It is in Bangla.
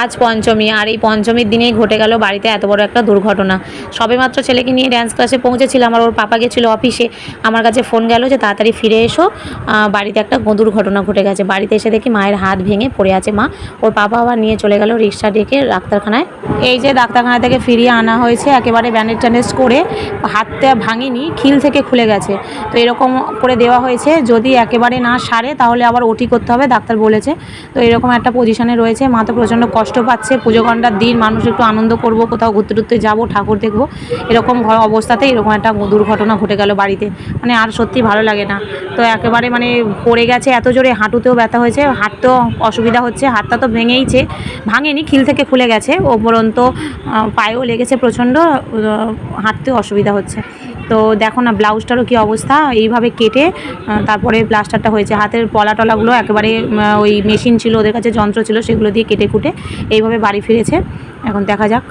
আজ পঞ্চমী, আর এই পঞ্চমীর দিনেই ঘটে গেল বাড়িতে এত বড় একটা দুর্ঘটনা। সবেমাত্র ছেলেকে নিয়ে ড্যান্স ক্লাসে পৌঁছেছিলাম, আর ওর পাপা গেছিলো অফিসে। আমার কাছে ফোন গেল যে তাড়াতাড়ি ফিরে এসো, বাড়িতে একটা দুর্ঘটনা ঘটে গেছে। বাড়িতে এসে দেখি মায়ের হাত ভেঙে পড়ে আছে মা। ওর পাপা আবার নিয়ে চলে গেল রিক্সা ডেকে ডাক্তারখানায়। এই যে ডাক্তারখানা থেকে ফিরিয়ে আনা হয়েছে, একেবারে ব্যান্ডেজ ট্যান্ডেজ করে, হাতটা ভাঙেনি, খিল থেকে খুলে গেছে। তো এরকম করে দেওয়া হয়েছে, যদি একেবারে না সারে তাহলে আবার ওটি করতে হবে ডাক্তার বলেছে। তো এরকম একটা পজিশনে রয়েছে। মা তো প্রচণ্ড কষ্ট পাচ্ছে। পুজো ঘণ্টার দিন, মানুষ একটু আনন্দ করব, কোথাও ঘুরতে টুরতে যাবো, ঠাকুর দেখবো, এরকম অবস্থাতে এরকম একটা দুর্ঘটনা ঘটে গেল বাড়িতে। মানে আর সত্যি ভালো লাগে না। তো একেবারে মানে পড়ে গেছে এত জোরে, হাঁটুতেও ব্যথা হয়েছে, হাঁটতেও অসুবিধা হচ্ছে। হাতটা তো ভেঙেইছে, ভাঙেনি, খিল থেকে খুলে গেছে। উপরন্ত পায়েও লেগেছে প্রচণ্ড, হাঁটতেও অসুবিধা হচ্ছে। তো দেখো না ব্লাউজটারও কী অবস্থা, এইভাবে কেটে তারপরে প্লাস্টারটা হয়েছে। হাতের পলা টলাগুলো একেবারে ওই মেশিন ছিল ওদের কাছে, যন্ত্র ছিল, সেগুলো দিয়ে কেটে কুটে এইভাবে বাড়ি ফিরেছে। এখন দেখা যাক।